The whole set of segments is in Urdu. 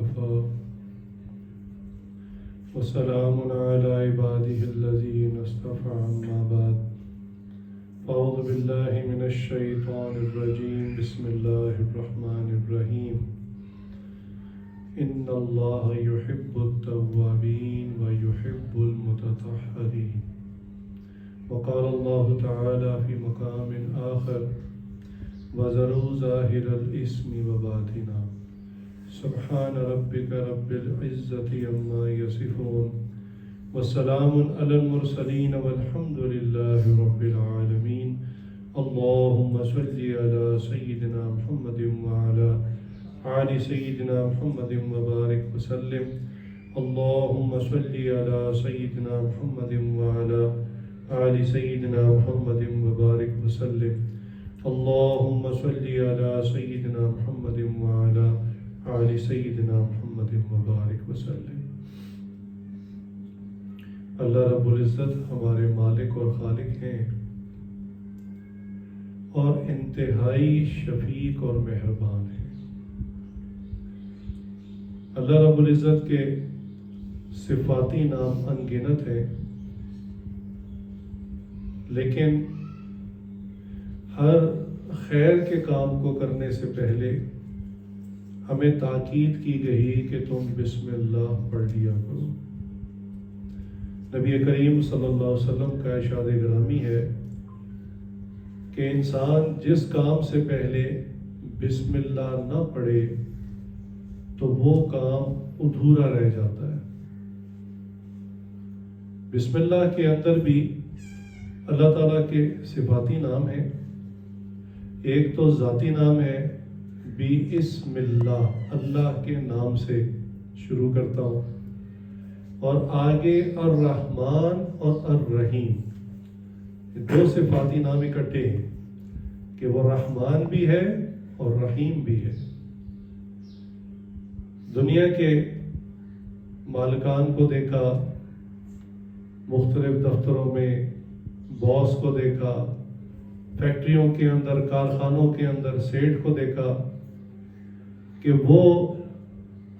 اصطفى وسلام على عباده الذين اصطفى أما بعد أعوذ بالله من الشيطان الرجيم بسم الله الرحمن الرحيم إن الله يحب التوابين ويحب المتطهرين وقال الله تعالى في مقام آخر وذروا ظاهر الإثم وباطنه سبحان ربك رب العزة عما يصفون والسلام على المرسلين والحمد لله رب العالمين اللهم صل على سيدنا محمد وعلى آل سيدنا محمد وبارك وسلم اللهم صل على سيدنا محمد وعلى آل سيدنا محمد وبارك وسلم اللهم صل على سيدنا محمد وعلى آل سیدنا محمد مبارک وسلم۔ اللہ رب العزت ہمارے مالک اور خالق ہیں اور انتہائی شفیق اور مہربان ہیں۔ اللہ رب العزت کے صفاتی نام ان گنت ہیں، لیکن ہر خیر کے کام کو کرنے سے پہلے ہمیں تاکید کی گئی کہ تم بسم اللہ پڑھ لیا کرو۔ نبی کریم صلی اللہ علیہ وسلم کا ارشاد گرامی ہے کہ انسان جس کام سے پہلے بسم اللہ نہ پڑھے تو وہ کام ادھورا رہ جاتا ہے۔ بسم اللہ کے اندر بھی اللہ تعالیٰ کے صفاتی نام ہیں، ایک تو ذاتی نام ہے بسم اللہ، اللہ کے نام سے شروع کرتا ہوں، اور آگے الرحمن اور الرحیم، دو صفاتی نام اکٹھے ہیں کہ وہ رحمان بھی ہے اور رحیم بھی ہے۔ دنیا کے مالکان کو دیکھا، مختلف دفتروں میں باس کو دیکھا، فیکٹریوں کے اندر، کارخانوں کے اندر سیٹھ کو دیکھا کہ وہ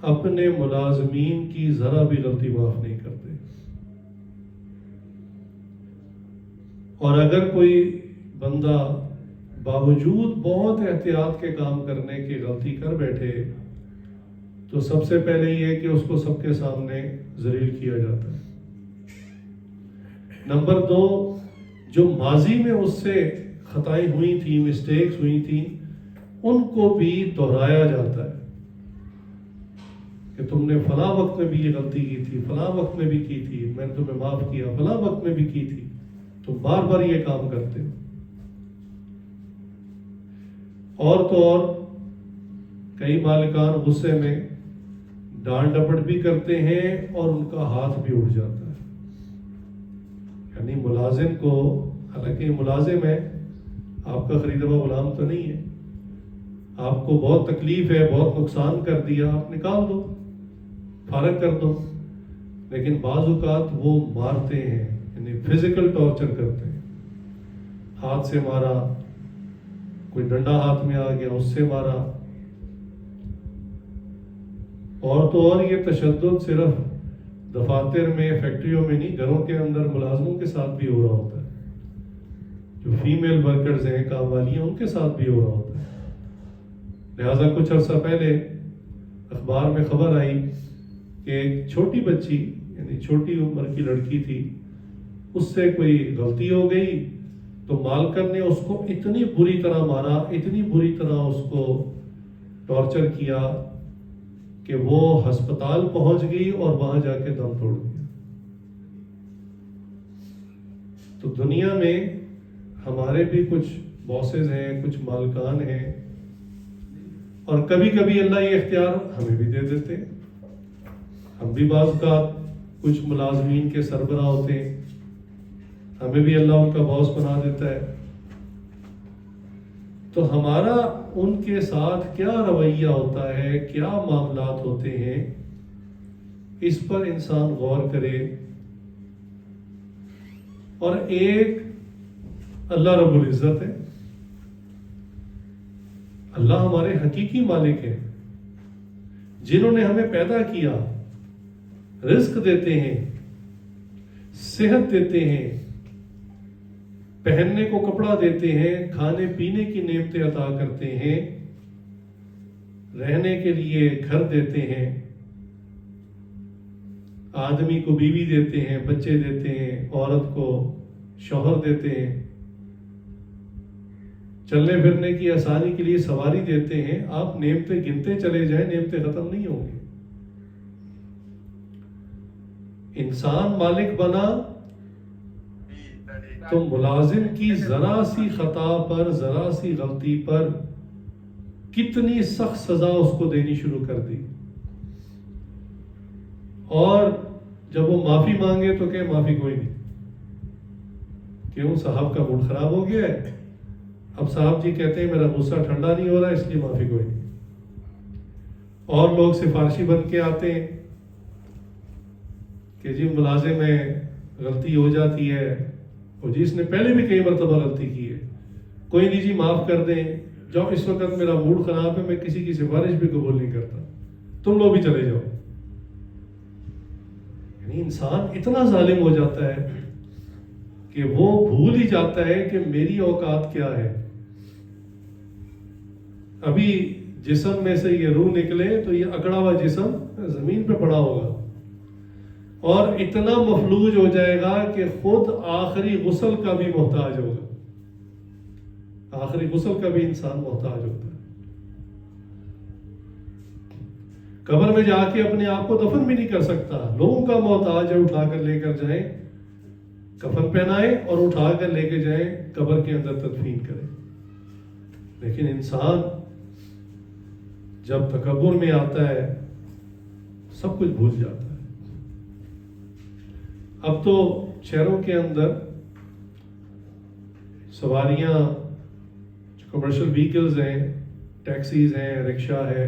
اپنے ملازمین کی ذرا بھی غلطی معاف نہیں کرتے، اور اگر کوئی بندہ باوجود بہت احتیاط کے کام کرنے کی غلطی کر بیٹھے تو سب سے پہلے یہ کہ اس کو سب کے سامنے ذلیل کیا جاتا ہے۔ نمبر دو، جو ماضی میں اس سے خطائیں ہوئی تھیں، مسٹیکس ہوئی تھیں، ان کو بھی دہرایا جاتا ہے کہ تم نے فلاں وقت میں بھی یہ غلطی کی تھی، فلاں وقت میں بھی کی تھی، میں نے تمہیں معاف کیا، فلاں وقت میں بھی کی تھی، تم بار بار یہ کام کرتے ہو۔ اور تو اور کئی مالکان غصے میں ڈانٹ ڈپٹ بھی کرتے ہیں اور ان کا ہاتھ بھی اٹھ جاتا ہے۔ یعنی ملازم کو، حالانکہ ملازم ہے، آپ کا خریدا ہوا غلام تو نہیں ہے، آپ کو بہت تکلیف ہے، بہت نقصان کر دیا، آپ نکال دو، فارغ کر دو، لیکن بعض اوقات وہ مارتے ہیں، یعنی فزیکل ٹارچر کرتے ہیں، ہاتھ سے مارا، کوئی ڈنڈا ہاتھ میں آ گیا اس سے مارا، اور تو اور یہ تشدد صرف دفاتر میں، فیکٹریوں میں نہیں، گھروں کے اندر ملازموں کے ساتھ بھی ہو رہا ہوتا ہے، جو فیمیل ورکرز ہیں، کام والی ہیں، ان کے ساتھ بھی ہو رہا ہوتا ہے۔ لہٰذا کچھ عرصہ پہلے اخبار میں خبر آئی کہ ایک چھوٹی بچی، یعنی چھوٹی عمر کی لڑکی تھی، اس سے کوئی غلطی ہو گئی تو مالکن نے اس کو اتنی بری طرح مارا، اتنی بری طرح اس کو ٹارچر کیا کہ وہ ہسپتال پہنچ گئی اور وہاں جا کے دم توڑ گیا۔ تو دنیا میں ہمارے بھی کچھ باسز ہیں، کچھ مالکان ہیں، اور کبھی کبھی اللہ یہ اختیار ہمیں بھی دے دیتے ہیں۔ ہم بھی بعض اوقات کچھ ملازمین کے سربراہ ہوتے ہیں، ہمیں بھی اللہ ان کا باس بنا دیتا ہے، تو ہمارا ان کے ساتھ کیا رویہ ہوتا ہے، کیا معاملات ہوتے ہیں، اس پر انسان غور کرے۔ اور ایک اللہ رب العزت ہے، اللہ ہمارے حقیقی مالک ہیں، جنہوں نے ہمیں پیدا کیا، رزق دیتے ہیں، صحت دیتے ہیں، پہننے کو کپڑا دیتے ہیں، کھانے پینے کی نعمتیں عطا کرتے ہیں، رہنے کے لیے گھر دیتے ہیں، آدمی کو بیوی دیتے ہیں، بچے دیتے ہیں، عورت کو شوہر دیتے ہیں، چلنے پھرنے کی آسانی کے لیے سواری دیتے ہیں. آپ نعمتیں گنتے چلے جائیں، نعمتیں ختم نہیں ہوں گی. انسان مالک بنا تو ملازم کی ذرا سی خطا پر، ذرا سی غلطی پر کتنی سخت سزا اس کو دینی شروع کر دی. اور جب وہ معافی مانگے تو کہ معافی کوئی نہیں. کیوں؟ صاحب کا موڈ خراب ہو گیا ہے. اب صاحب جی کہتے ہیں میرا غصہ ٹھنڈا نہیں ہو رہا اس لیے معافی کوئی نہیں. اور لوگ سفارشی بن کے آتے ہیں کہ جی ملازم ہے، غلطی ہو جاتی ہے، اور جی اس نے پہلے بھی کئی مرتبہ غلطی کی ہے، کوئی نہیں جی معاف کر دیں، جاؤ اس وقت میرا موڈ خراب ہے، میں کسی کی سفارش بھی قبول نہیں کرتا، تم لوگ بھی چلے جاؤ. یعنی انسان اتنا ظالم ہو جاتا ہے کہ وہ بھول ہی جاتا ہے کہ میری اوقات کیا ہے. ابھی جسم میں سے یہ روح نکلے تو یہ اکڑا ہوا جسم زمین پہ پڑا ہوگا اور اتنا مفلوج ہو جائے گا کہ خود آخری غسل کا بھی محتاج ہوگا. آخری غسل کا بھی انسان محتاج ہوتا ہے. قبر میں جا کے اپنے آپ کو دفن بھی نہیں کر سکتا، لوگوں کا محتاج ہے، اٹھا کر لے کر جائیں، کفن پہنائیں اور اٹھا کر لے کے جائیں، قبر کے اندر تدفین کریں. لیکن انسان جب تکبر میں آتا ہے سب کچھ بھول جاتا ہے. اب تو شہروں کے اندر سواریاں، کمرشل وہیکلز ہیں، ٹیکسیز ہیں، رکشہ ہے،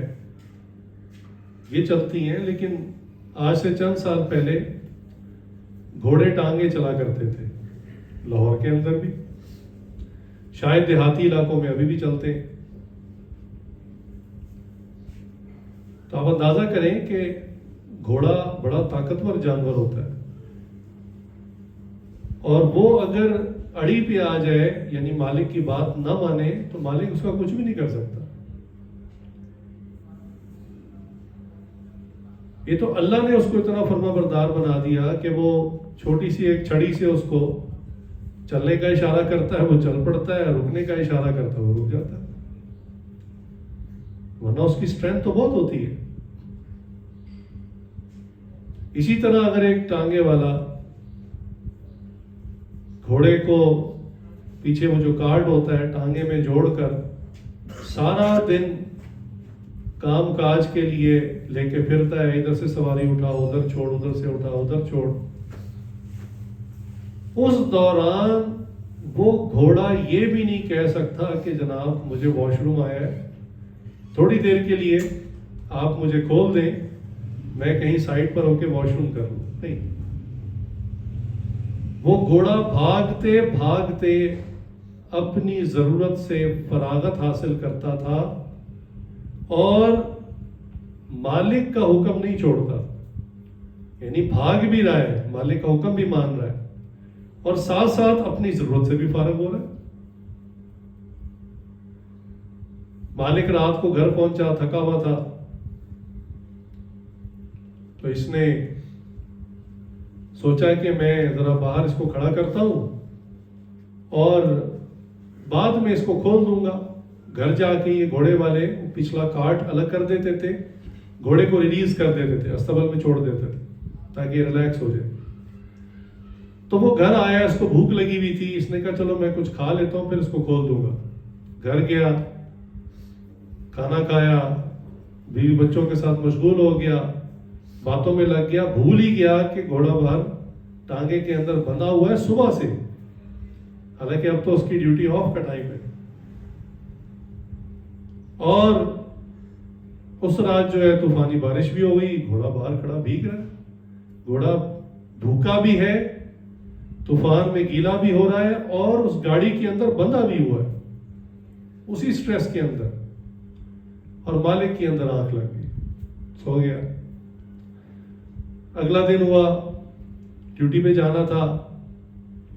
یہ چلتی ہیں. لیکن آج سے چند سال پہلے گھوڑے ٹانگے چلا کرتے تھے لاہور کے اندر بھی، شاید دیہاتی علاقوں میں ابھی بھی چلتے ہیں. تو آپ اندازہ کریں کہ گھوڑا بڑا طاقتور جانور ہوتا ہے، اور وہ اگر اڑی پہ آ جائے، یعنی مالک کی بات نہ مانے، تو مالک اس کا کچھ بھی نہیں کر سکتا. یہ تو اللہ نے اس کو اتنا فرما بردار بنا دیا کہ وہ چھوٹی سی ایک چھڑی سے اس کو چلنے کا اشارہ کرتا ہے، وہ چل پڑتا ہے، رکنے کا اشارہ کرتا ہے، وہ رک جاتا ہے. ورنہ اس کی اسٹرینتھ تو بہت ہوتی ہے. اسی طرح اگر ایک ٹانگے والا گھوڑے کو پیچھے وہ جو کارڈ ہوتا ہے ٹانگے میں جوڑ کر سارا دن کام کاج کے لیے لے کے پھرتا ہے، ادھر سے سواری اٹھا ادھر چھوڑ، ادھر سے اٹھا ادھر چھوڑ، اس دوران وہ گھوڑا یہ بھی نہیں کہہ سکتا کہ جناب مجھے واش روم آیا ہے، تھوڑی دیر کے لیے آپ مجھے کھول دیں، میں کہیں سائڈ پر ہو کے واش روم کر لوں. نہیں، وہ گھوڑا بھاگتے بھاگتے اپنی ضرورت سے فراغت حاصل کرتا تھا اور مالک کا حکم نہیں چھوڑتا. یعنی بھاگ بھی رہا ہے، مالک کا حکم بھی مان رہا ہے، اور ساتھ ساتھ اپنی ضرورت سے بھی فارغ ہو رہا ہے. مالک رات کو گھر پہنچا، تھکا ہوا تھا، تو اس نے سوچا کہ میں ذرا باہر اس کو کھڑا کرتا ہوں اور بعد میں اس کو کھول دوں گا. گھر جا کے یہ گھوڑے والے پچھلا کارٹ الگ کر دیتے تھے، گھوڑے کو ریلیز کر دیتے تھے، استبل میں چھوڑ دیتے تھے تاکہ یہ ریلیکس ہو جائے. تو وہ گھر آیا، اس کو بھوک لگی ہوئی تھی، اس نے کہا چلو میں کچھ کھا لیتا ہوں پھر اس کو کھول دوں گا. گھر گیا، کھانا کھایا، بیوی بچوں کے ساتھ مشغول ہو گیا، باتوں میں لگ گیا، بھول ہی گیا کہ گھوڑا باہر ٹانگے کے اندر بندھا ہوا ہے صبح سے، حالانکہ اب تو اس کی ڈیوٹی آف کا ٹائم ہے. اور اس رات جو ہے طوفانی بارش بھی ہو گئی، گھوڑا باہر کھڑا بھیگ رہا ہے. گھوڑا بھوکا بھی ہے، طوفان میں گیلا بھی ہو رہا ہے، اور اس گاڑی کے اندر بندھا بھی ہوا ہے اسی سٹریس کے اندر. اور مالک کے اندر آنکھ لگ گئی، سو گیا. اگلا دن ہوا, ڈیوٹی پہ جانا تھا,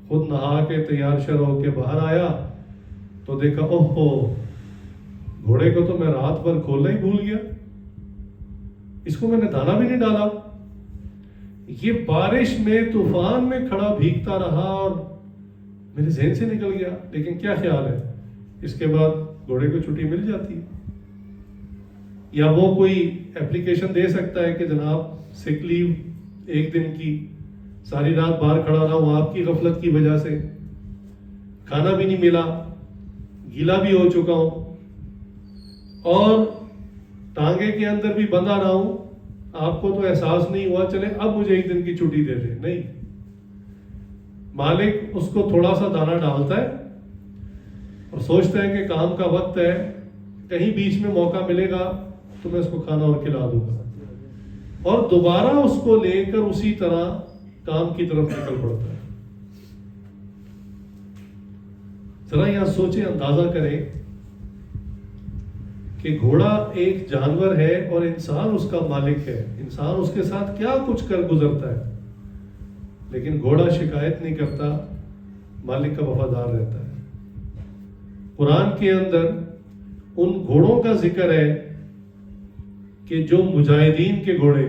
خود نہا کے تیار شر ہو کے باہر آیا تو دیکھا اوہو گھوڑے کو تو میں رات بھر کھولنا ہی بھول گیا, اس کو میں نے دانا بھی نہیں ڈالا. یہ بارش میں طوفان میں کھڑا بھیگتا رہا اور میرے ذہن سے نکل گیا. لیکن کیا خیال ہے, اس کے بعد گھوڑے کو چھٹی مل جاتی ہے, یا وہ کوئی اپلیکیشن دے سکتا ہے کہ جناب سک لیو ایک دن کی, ساری رات باہر کھڑا رہا ہوں آپ کی غفلت کی وجہ سے, کھانا بھی نہیں ملا, گیلا بھی ہو چکا ہوں اور ٹانگے کے اندر بھی بندھا رہا ہوں, آپ کو تو احساس نہیں ہوا, چلے اب مجھے ایک دن کی چھٹی دے دیں. نہیں, مالک اس کو تھوڑا سا دانا ڈالتا ہے اور سوچتا ہے کہ کام کا وقت ہے, کہیں بیچ میں موقع ملے گا تو میں اس کو کھانا اور کھلا دوں گا, اور دوبارہ اس کو لے کر اسی طرح کام کی طرف نکل پڑتا ہے. ذرا یہاں سوچیں, اندازہ کریں کہ گھوڑا ایک جانور ہے اور انسان اس کا مالک ہے, انسان اس کے ساتھ کیا کچھ کر گزرتا ہے, لیکن گھوڑا شکایت نہیں کرتا, مالک کا وفادار رہتا ہے. قرآن کے اندر ان گھوڑوں کا ذکر ہے کہ جو مجاہدین کے گھوڑے,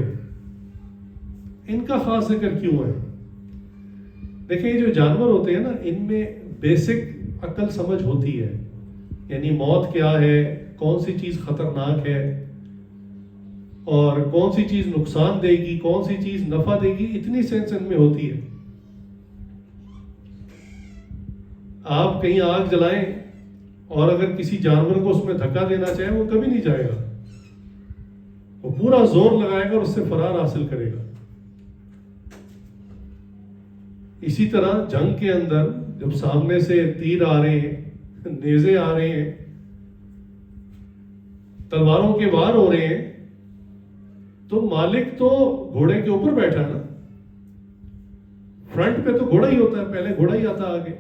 ان کا خاص ذکر کیوں ہے؟ دیکھیں یہ جو جانور ہوتے ہیں نا, ان میں بیسک عقل سمجھ ہوتی ہے, یعنی موت کیا ہے, کون سی چیز خطرناک ہے اور کون سی چیز نقصان دے گی, کون سی چیز نفع دے گی, اتنی سینس ان میں ہوتی ہے. آپ کہیں آگ جلائیں اور اگر کسی جانور کو اس میں دھکا دینا چاہیں وہ کبھی نہیں جائے گا, وہ پورا زور لگائے گا اور اس سے فرار حاصل کرے گا. اسی طرح جنگ کے اندر جب سامنے سے تیر آ رہے ہیں, نیزے آ رہے ہیں, تلواروں کے وار ہو رہے ہیں, تو مالک تو گھوڑے کے اوپر بیٹھا نا, فرنٹ پہ تو گھوڑا ہی ہوتا ہے, پہلے گھوڑا ہی آتا آگے,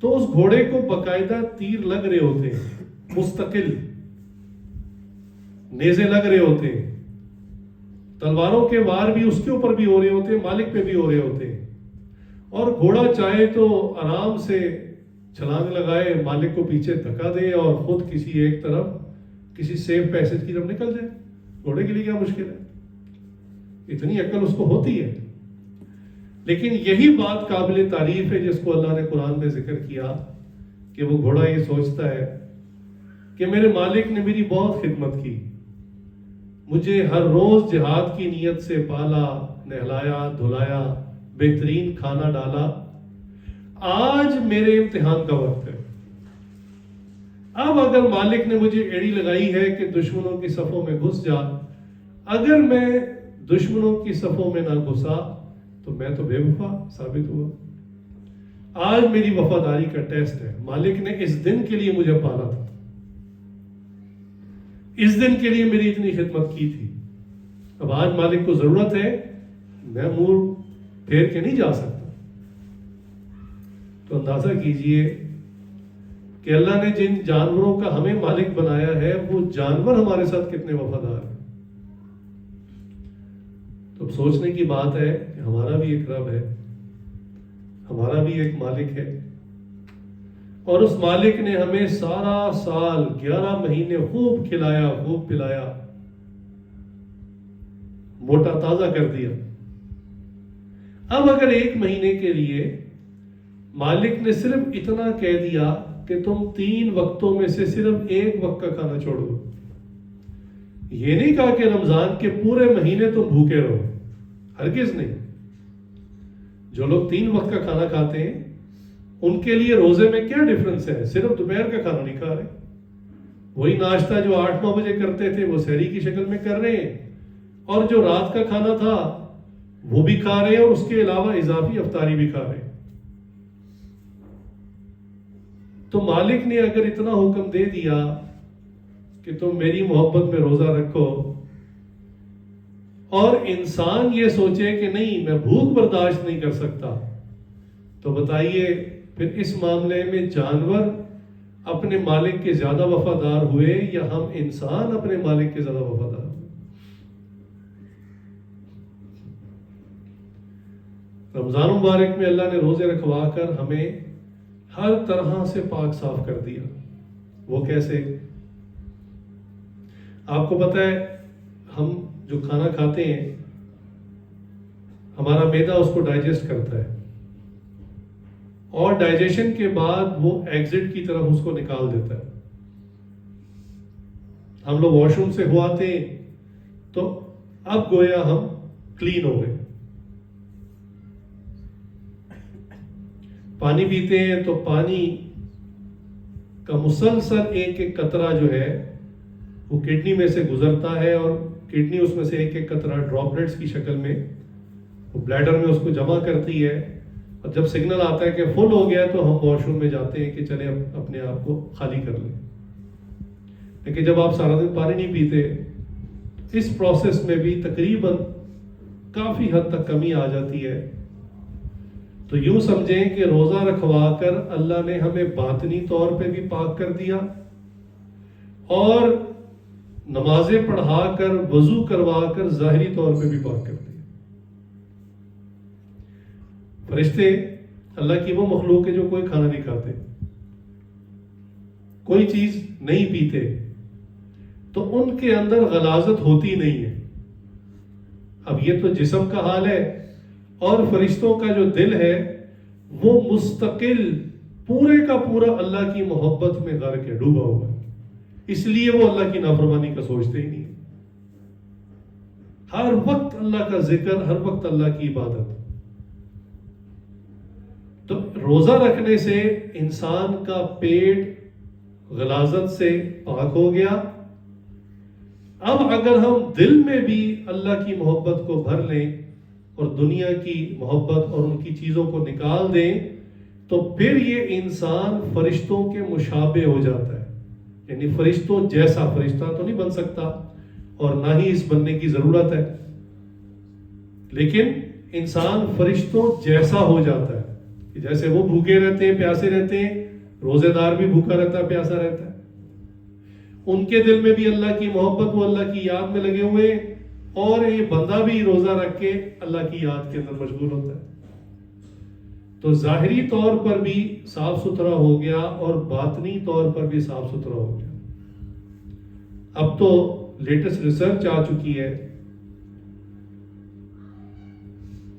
تو اس گھوڑے کو باقاعدہ تیر لگ رہے ہوتے ہیں, مستقل نیزے لگ رہے ہوتے ہیں, تلواروں کے وار بھی اس کے اوپر بھی ہو رہے ہوتے ہیں, مالک پہ بھی ہو رہے ہوتے ہیں, اور گھوڑا چاہے تو آرام سے چھلانگ لگائے, مالک کو پیچھے دھکا دے اور خود کسی ایک طرف کسی سیف پیسج کی طرف نکل جائے. گھوڑے کے لیے کیا مشکل ہے, اتنی عقل اس کو ہوتی ہے. لیکن یہی بات قابل تعریف ہے جس کو اللہ نے قرآن میں ذکر کیا کہ وہ گھوڑا یہ سوچتا ہے کہ میرے مالک نے میری بہت خدمت کی, مجھے ہر روز جہاد کی نیت سے پالا, نہلایا, دھلایا, بہترین کھانا ڈالا, آج میرے امتحان کا وقت ہے. اب اگر مالک نے مجھے ایڑی لگائی ہے کہ دشمنوں کی صفوں میں گھس جا, اگر میں دشمنوں کی صفوں میں نہ گھسا تو میں تو بے وفا ثابت ہوا. آج میری وفاداری کا ٹیسٹ ہے, مالک نے اس دن کے لیے مجھے پالا تھا, اس دن کے لیے میری اتنی خدمت کی تھی, اب آج مالک کو ضرورت ہے, میں منہ پھیر کے نہیں جا سکتا. تو اندازہ کیجئے کہ اللہ نے جن جانوروں کا ہمیں مالک بنایا ہے وہ جانور ہمارے ساتھ کتنے وفادار ہیں. تو سوچنے کی بات ہے کہ ہمارا بھی ایک رب ہے, ہمارا بھی ایک مالک ہے, اور اس مالک نے ہمیں سارا سال 11 مہینے خوب کھلایا, خوب پلایا, موٹا تازہ کر دیا. اب اگر 1 مہینے کے لیے مالک نے صرف اتنا کہہ دیا کہ تم 3 وقتوں میں سے صرف 1 وقت کا کھانا چھوڑ دو, یہ نہیں کہا کہ رمضان کے پورے مہینے تم بھوکے رہو, ہرگز نہیں. جو لوگ 3 وقت کا کھانا کھاتے ہیں ان کے لیے روزے میں کیا ڈفرنس ہے, صرف دوپہر کا کھانا نہیں کھا رہے, وہی ناشتہ جو 8-9 بجے کرتے تھے وہ سحری کی شکل میں کر رہے ہیں, اور جو رات کا کھانا تھا وہ بھی کھا رہے ہیں, اور اس کے علاوہ اضافی افطاری بھی کھا رہے ہیں. تو مالک نے اگر اتنا حکم دے دیا کہ تم میری محبت میں روزہ رکھو, اور انسان یہ سوچے کہ نہیں میں بھوک برداشت نہیں کر سکتا, تو بتائیے پھر اس معاملے میں جانور اپنے مالک کے زیادہ وفادار ہوئے یا ہم انسان اپنے مالک کے زیادہ وفادار ہوئے؟ رمضان مبارک میں اللہ نے روزے رکھوا کر ہمیں ہر طرح سے پاک صاف کر دیا. وہ کیسے؟ آپ کو پتہ ہے ہم جو کھانا کھاتے ہیں ہمارا معدہ اس کو ڈائجسٹ کرتا ہے اور ڈائجیشن کے بعد وہ ایگزٹ کی طرف اس کو نکال دیتا ہے. ہم لوگ واش روم سے ہوا آتے ہیں تو اب گویا ہم کلین ہو گئے. پانی پیتے ہیں تو پانی کا مسلسل ایک ایک قطرہ جو ہے وہ کڈنی میں سے گزرتا ہے اور کڈنی اس میں سے ایک ایک قطرہ ڈراپلیٹس کی شکل میں وہ بلیڈر میں اس کو جمع کرتی ہے اور جب سگنل آتا ہے کہ فل ہو گیا تو ہم واش روم میں جاتے ہیں کہ چلیں اپنے آپ کو خالی کر لیں. لیکن جب آپ سارا دن پانی نہیں پیتے اس پروسیس میں بھی تقریباً کافی حد تک کمی آ جاتی ہے. تو یوں سمجھیں کہ روزہ رکھوا کر اللہ نے ہمیں باطنی طور پہ بھی پاک کر دیا اور نمازیں پڑھا کر وضو کروا کر ظاہری طور پہ بھی پاک کر دیا. فرشتے اللہ کی وہ مخلوق ہے جو کوئی کھانا نہیں کھاتے, کوئی چیز نہیں پیتے, تو ان کے اندر غلاظت ہوتی نہیں ہے. اب یہ تو جسم کا حال ہے اور فرشتوں کا جو دل ہے وہ مستقل پورے کا پورا اللہ کی محبت میں غرق ہے, ڈوبا ہوا ہے. اس لیے وہ اللہ کی نافرمانی کا سوچتے ہی نہیں. ہر وقت اللہ کا ذکر, ہر وقت اللہ کی عبادت. تو روزہ رکھنے سے انسان کا پیٹ غلاظت سے پاک ہو گیا. اب اگر ہم دل میں بھی اللہ کی محبت کو بھر لیں اور دنیا کی محبت اور ان کی چیزوں کو نکال دیں تو پھر یہ انسان فرشتوں کے مشابہ ہو جاتا ہے. یعنی فرشتوں جیسا, فرشتہ تو نہیں بن سکتا اور نہ ہی اس بننے کی ضرورت ہے, لیکن انسان فرشتوں جیسا ہو جاتا ہے. جیسے وہ بھوکے رہتے ہیں, پیاسے رہتے ہیں, روزے دار بھی بھوکا رہتا ہے, پیاسا رہتا ہے. ان کے دل میں بھی اللہ کی محبت, وہ اللہ کی یاد میں لگے ہوئے ہیں, اور یہ بندہ بھی روزہ رکھ کے اللہ کی یاد کے اندر مشغول ہوتا ہے. تو ظاہری طور پر بھی صاف ستھرا ہو گیا اور باطنی طور پر بھی صاف ستھرا ہو گیا. اب تو لیٹسٹ ریسرچ آ چکی ہے,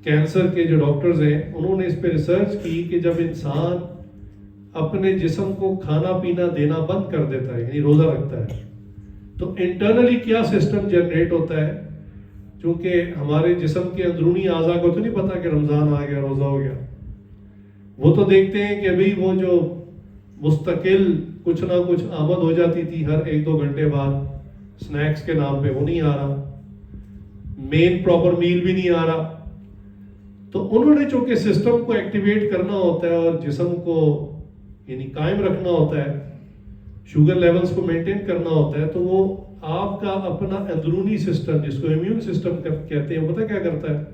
کینسر کے جو ڈاکٹرز ہیں انہوں نے اس پہ ریسرچ کی کہ جب انسان اپنے جسم کو کھانا پینا دینا بند کر دیتا ہے, یعنی روزہ رکھتا ہے, تو انٹرنلی کیا سسٹم جنریٹ ہوتا ہے. چونکہ ہمارے جسم کے اندرونی اعضاء کو تو نہیں پتا کہ رمضان آ گیا, روزہ ہو گیا. وہ تو دیکھتے ہیں کہ ابھی وہ جو مستقل کچھ نہ کچھ آمد ہو جاتی تھی ہر 1-2 گھنٹے بعد سنیکس کے نام پہ, وہ نہیں آ رہا, مین پراپر میل بھی نہیں آ رہا. تو انہوں نے چونکہ سسٹم کو ایکٹیویٹ کرنا ہوتا ہے اور جسم کو یعنی قائم رکھنا ہوتا ہے, شوگر لیولز کو مینٹین کرنا ہوتا ہے, تو وہ آپ کا اپنا اندرونی سسٹم جس کو امیون سسٹم کہتے ہیں, وہ پتہ کیا کرتا ہے,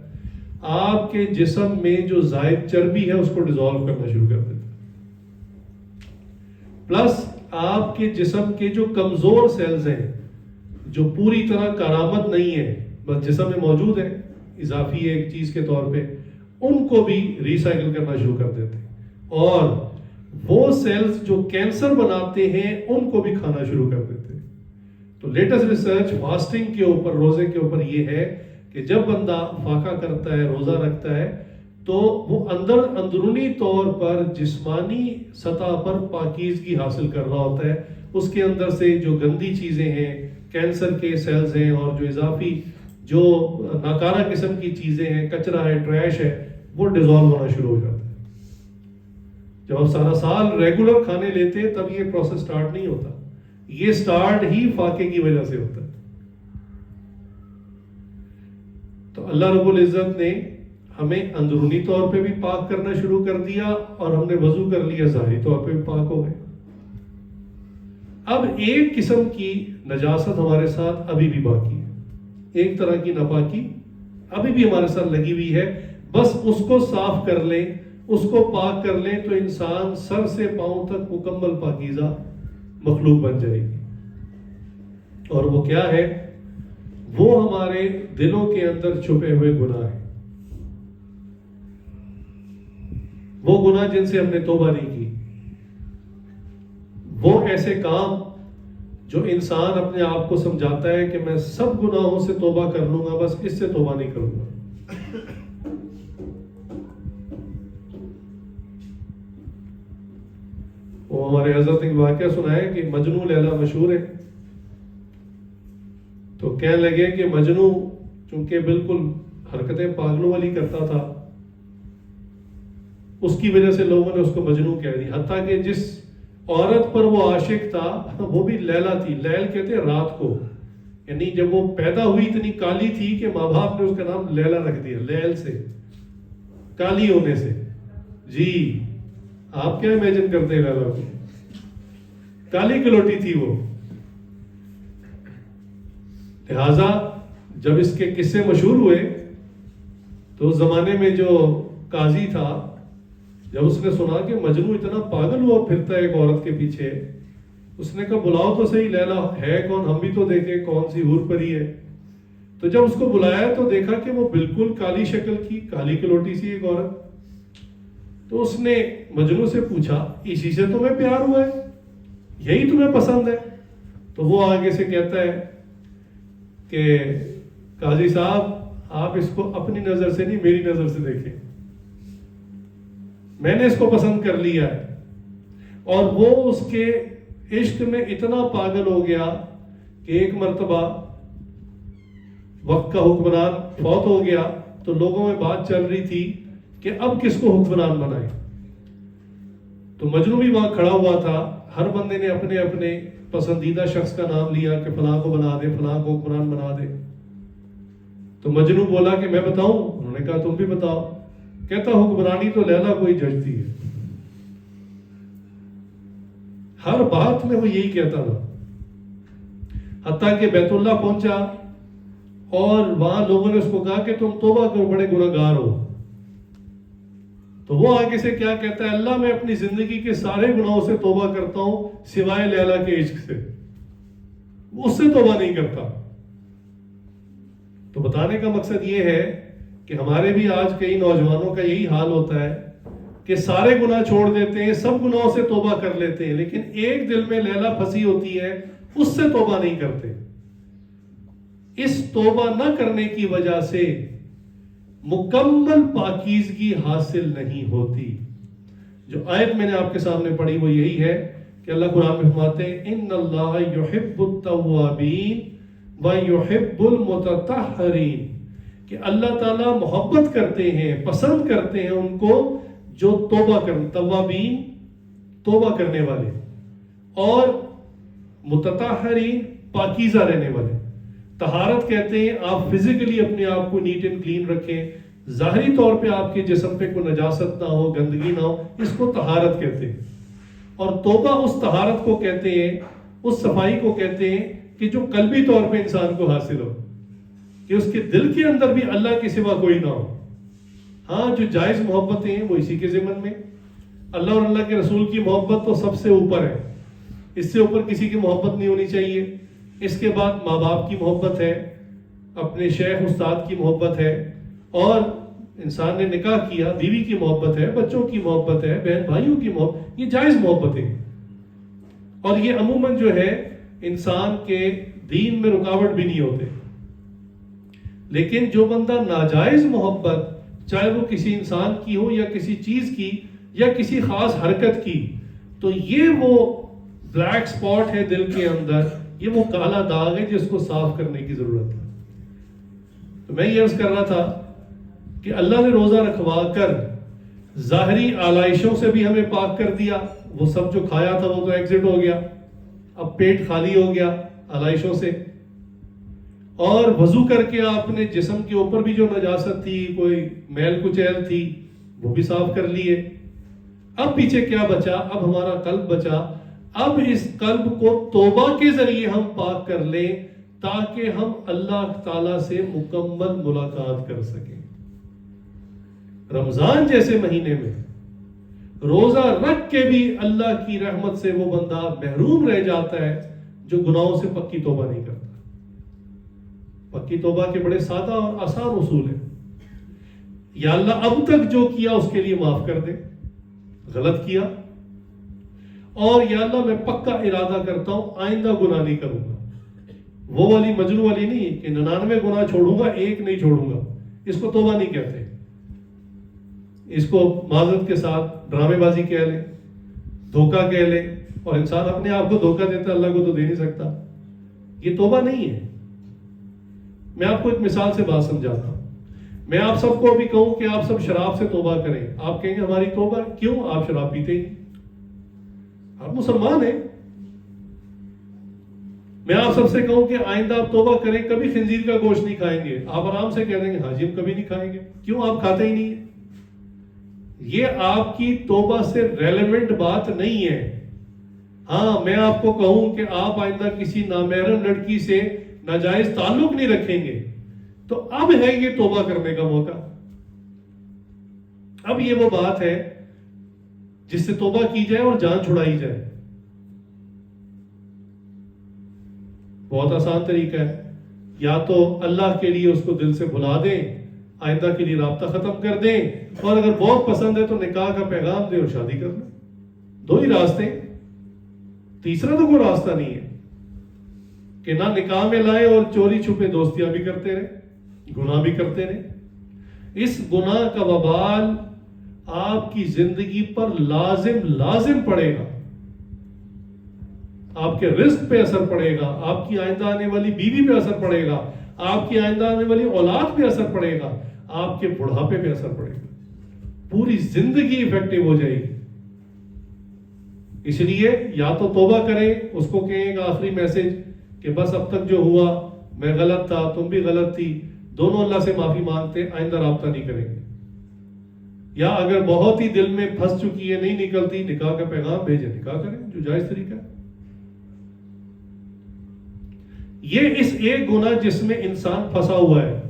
آپ کے جسم میں جو زائد چربی ہے اس کو ڈیزالو کرنا شروع کر دیتا ہے. پلس آپ کے جسم کے جو کمزور سیلز ہیں جو پوری طرح کارآمد نہیں ہے, بس جسم میں موجود ہے اضافی ایک چیز کے طور پہ, ان کو بھی ریسائیکل کرنا شروع کر دیتے ہیں, اور وہ سیلز جو کینسر بناتے ہیں ان کو بھی کھانا شروع کر دیتے ہیں. تو لیٹسٹ ریسرچ فاسٹنگ کے اوپر, روزے کے اوپر یہ ہے کہ جب بندہ فاقہ کرتا ہے, روزہ رکھتا ہے, تو وہ اندرونی طور پر جسمانی سطح پر پاکیزگی حاصل کر رہا ہوتا ہے. اس کے اندر سے جو گندی چیزیں ہیں, کینسر کے سیلز ہیں, اور جو اضافی جو ناکارہ قسم کی چیزیں ہیں, کچرا ہے, ٹریش ہے, وہ ڈیزالو ہونا شروع ہو جاتا ہے. جب آپ سارا سال ریگولر کھانے لیتے ہیں تب یہ پروسیس سٹارٹ نہیں ہوتا, یہ سٹارٹ ہی فاقے کی وجہ سے ہوتا ہے. تو اللہ رب العزت نے ہمیں اندرونی طور پہ بھی پاک کرنا شروع کر دیا اور ہم نے وضو کر لیا, ظاہری طور پہ بھی پاک ہو گئے. اب ایک قسم کی نجاست ہمارے ساتھ ابھی بھی باقی ہے, ایک طرح کی ناپاکی ابھی بھی ہمارے ساتھ لگی ہوئی ہے. بس اس کو صاف کر لیں, اس کو پاک کر لیں تو انسان سر سے پاؤں تک مکمل پاکیزہ مخلوق بن جائے گی. اور وہ کیا ہے؟ وہ ہمارے دلوں کے اندر چھپے ہوئے گناہ ہیں. وہ گناہ جن سے ہم نے توبہ نہیں کی، وہ ایسے کام جو انسان اپنے آپ کو سمجھاتا ہے کہ میں سب گناہوں سے توبہ کر لوں گا، بس اس سے توبہ نہیں کروں گا۔ وہ ہمارے حضرت ایک واقعہ سنائے کہ مجنو لیلا مشہور ہے، تو کہنے لگے کہ مجنو چونکہ بالکل حرکتیں پاگلوں والی کرتا تھا، اس کی وجہ سے لوگوں نے اس کو مجنو کہہ دی، حتیٰ کہ جس عورت پر وہ عاشق تھا وہ بھی لیلا تھی۔ لیل کہتے ہیں رات کو، یعنی جب وہ پیدا ہوئی اتنی کالی تھی کہ ماں باپ نے اس کا نام لیلا رکھ دیا، لیل سے، کالی ہونے سے۔ جی آپ کیا امیجن کرتے ہیں لیلا کو؟ کالی کلوٹی تھی وہ۔ لہذا جب اس کے قصے مشہور ہوئے تو اس زمانے میں جو قاضی تھا، جب اس نے سنا کہ مجنو اتنا پاگل ہوا پھرتا ہے ایک عورت کے پیچھے، اس نے کہا بلاؤ تو صحیح، لیلا ہے کون، ہم بھی تو دیکھیں کون سی حور پری ہے۔ تو جب اس کو بلایا تو دیکھا کہ وہ بالکل کالی شکل کی، کالی کلوٹی سی ایک عورت۔ تو اس نے مجنو سے پوچھا اسی سے تمہیں پیار ہوا ہے، یہی تمہیں پسند ہے؟ تو وہ آگے سے کہتا ہے کہ قاضی صاحب آپ اس کو اپنی نظر سے نہیں میری نظر سے دیکھیں، میں نے اس کو پسند کر لیا ہے۔ اور وہ اس کے عشق میں اتنا پاگل ہو گیا کہ ایک مرتبہ وقت کا حکمران فوت ہو گیا تو لوگوں میں بات چل رہی تھی کہ اب کس کو حکمران بنائے۔ تو مجنو بھی وہاں کھڑا ہوا تھا، ہر بندے نے اپنے اپنے پسندیدہ شخص کا نام لیا کہ فلاں کو بنا دے، فلاں کو حکمران بنا دے۔ تو مجنو بولا کہ میں بتاؤں؟ انہوں نے کہا تم بھی بتاؤ۔ کہتا حکمرانی تو لیلا کوئی ججتی ہے۔ ہر بات میں وہ یہی کہتا تھا، حتیٰ کہ بیت اللہ پہنچا اور وہاں لوگوں نے اس کو کہا کہ تم توبہ کرو، بڑے گناہگار ہو۔ تو وہ آگے سے کیا کہتا ہے، اللہ میں اپنی زندگی کے سارے گناہوں سے توبہ کرتا ہوں سوائے لیلا کے عشق سے، وہ اس سے توبہ نہیں کرتا۔ تو بتانے کا مقصد یہ ہے کہ ہمارے بھی آج کئی نوجوانوں کا یہی حال ہوتا ہے کہ سارے گناہ چھوڑ دیتے ہیں، سب گناہوں سے توبہ کر لیتے ہیں، لیکن ایک دل میں لیلا پھنسی ہوتی ہے، اس سے توبہ نہیں کرتے۔ اس توبہ نہ کرنے کی وجہ سے مکمل پاکیزگی حاصل نہیں ہوتی۔ جو آیت میں نے آپ کے سامنے پڑھی وہ یہی ہے کہ اللہ قرآن میں فرماتے ہیں ان اللہ یحب التوابین ویحب المتطہرین، کہ اللہ تعالیٰ محبت کرتے ہیں، پسند کرتے ہیں ان کو جو توبہ کرنے، توابین توبہ کرنے والے، اور متطہرین پاکیزہ رہنے والے۔ طہارت کہتے ہیں آپ فزیکلی اپنے آپ کو نیٹ اینڈ کلین رکھیں، ظاہری طور پہ آپ کے جسم پہ کوئی نجاست نہ ہو، گندگی نہ ہو، اس کو طہارت کہتے ہیں۔ اور توبہ اس طہارت کو کہتے ہیں، اس صفائی کو کہتے ہیں کہ جو قلبی طور پہ انسان کو حاصل ہو، کہ اس کے دل کے اندر بھی اللہ کے سوا کوئی نہ ہو۔ ہاں جو جائز محبتیں ہیں وہ اسی کے ضمن میں، اللہ اور اللہ کے رسول کی محبت تو سب سے اوپر ہے، اس سے اوپر کسی کی محبت نہیں ہونی چاہیے۔ اس کے بعد ماں باپ کی محبت ہے، اپنے شیخ استاد کی محبت ہے، اور انسان نے نکاح کیا بیوی کی محبت ہے، بچوں کی محبت ہے، بہن بھائیوں کی محبت، یہ جائز محبتیں۔ اور یہ عموماً جو ہے انسان کے دین میں رکاوٹ بھی نہیں ہوتے۔ لیکن جو بندہ ناجائز محبت، چاہے وہ کسی انسان کی ہو یا کسی چیز کی یا کسی خاص حرکت کی، تو یہ وہ بلیک سپاٹ ہے دل کے اندر، یہ وہ کالا داغ ہے جس کو صاف کرنے کی ضرورت ہے۔ تو میں یہ عرض کر رہا تھا کہ اللہ نے روزہ رکھوا کر ظاہری آلائشوں سے بھی ہمیں پاک کر دیا، وہ سب جو کھایا تھا وہ تو ایگزٹ ہو گیا، اب پیٹ خالی ہو گیا آلائشوں سے، اور وضو کر کے آپ نے جسم کے اوپر بھی جو نجاست تھی، کوئی میل کچیل تھی، وہ بھی صاف کر لیے۔ اب پیچھے کیا بچا؟ اب ہمارا قلب بچا۔ اب اس قلب کو توبہ کے ذریعے ہم پاک کر لیں تاکہ ہم اللہ تعالیٰ سے مکمل ملاقات کر سکیں۔ رمضان جیسے مہینے میں روزہ رکھ کے بھی اللہ کی رحمت سے وہ بندہ محروم رہ جاتا ہے جو گناہوں سے پکی توبہ نہیں کرتا۔ پکی توبہ کے بڑے سادہ اور آسان اصول ہیں۔ یا اللہ اب تک جو کیا اس کے لیے معاف کر دے، غلط کیا، اور یا اللہ میں پکا ارادہ کرتا ہوں آئندہ گناہ نہیں کروں گا. وہ والی مجنون والی نہیں کہ 99 گناہ چھوڑوں گا ایک نہیں چھوڑوں گا، اس کو توبہ نہیں کہتے. اس کو معذرت کے ساتھ ڈرامے بازی کہہ لیں، دھوکہ کہہ لیں، اور انسان اپنے آپ کو دھوکہ دیتا ہے، اللہ کو تو دے نہیں سکتا. یہ توبہ نہیں ہے. میں آپ کو ایک مثال سے بات سمجھاتا ہوں. میں آپ سب کو بھی کہوں کہ آپ سب شراب سے توبہ کریں، آپ کہیں گے ہماری توبہ کیوں؟ آپ شراب پیتے ہی، آپ مسلمان ہیں. میں آپ سب سے کہوں کہ آئندہ آپ توبہ کریں، کبھی خنزیر کا گوشت نہیں کھائیں گے، آپ آرام سے کہہ دیں گے ہاں جی ہم کبھی نہیں کھائیں گے. کیوں؟ آپ کھاتے ہی نہیں ہیں. یہ آپ کی توبہ سے ریلیونٹ بات نہیں ہے. ہاں میں آپ کو کہوں کہ آپ آئندہ کسی نامحرم لڑکی سے ناجائز تعلق نہیں رکھیں گے، تو اب ہے یہ توبہ کرنے کا موقع. اب یہ وہ بات ہے جس سے توبہ کی جائے اور جان چھڑائی جائے. بہت آسان طریقہ ہے. یا تو اللہ کے لیے اس کو دل سے بھلا دیں، آئندہ کے لیے رابطہ ختم کر دیں، اور اگر بہت پسند ہے تو نکاح کا پیغام دیں اور شادی کر لیں. دو ہی راستے، تیسرا تو کوئی راستہ نہیں ہے کہ نہ نکاح میں لائیں اور چوری چھپے دوستیاں بھی کرتے رہے، گناہ بھی کرتے رہے. اس گناہ کا وبال آپ کی زندگی پر لازم پڑے گا. آپ کے رزق پہ اثر پڑے گا، آپ کی آئندہ آنے والی بیوی پہ اثر پڑے گا، آپ کی آئندہ آنے والی اولاد پہ اثر پڑے گا، آپ کے بڑھاپے پہ اثر پڑے گا. پوری زندگی افیکٹو ہو جائے گی. اس لیے یا تو توبہ کریں، اس کو کہیں ایک آخری میسج کہ بس اب تک جو ہوا میں غلط تھا، تم بھی غلط تھی، دونوں اللہ سے معافی مانگتے، آئندہ رابطہ نہیں کریں گے. یا اگر بہت ہی دل میں پھنس چکی ہے، نہیں نکلتی، نکاح کا پیغام بھیجیں، نکاح کریں جو جائز طریقہ ہے. یہ اس ایک گناہ جس میں انسان پھنسا ہوا ہے،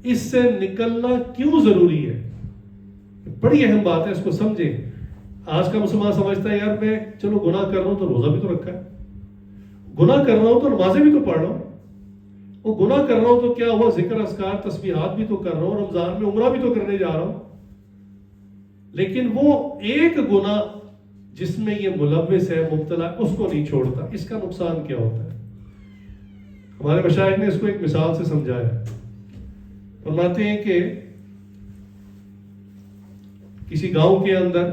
اس سے نکلنا کیوں ضروری ہے؟ بڑی اہم بات ہے، اس کو سمجھیں. آج کا مسلمان سمجھتا ہے یار میں چلو گناہ کر رہا ہوں تو روزہ بھی تو رکھا ہے، گناہ کر رہا ہوں تو نمازیں بھی تو پڑھ رہا ہوں، وہ گناہ کر رہا ہوں تو کیا ہوا، ذکر اذکار تسبیحات بھی تو کر رہا ہوں، رمضان میں عمرہ بھی تو کرنے جا رہا ہوں. لیکن وہ ایک گناہ جس میں یہ ملوث ہے، مبتلا ہے، اس کو نہیں چھوڑتا. اس کا نقصان کیا ہوتا ہے؟ ہمارے مشائخ نے اس کو ایک مثال سے سمجھایا. فرماتے ہیں کہ کسی گاؤں کے اندر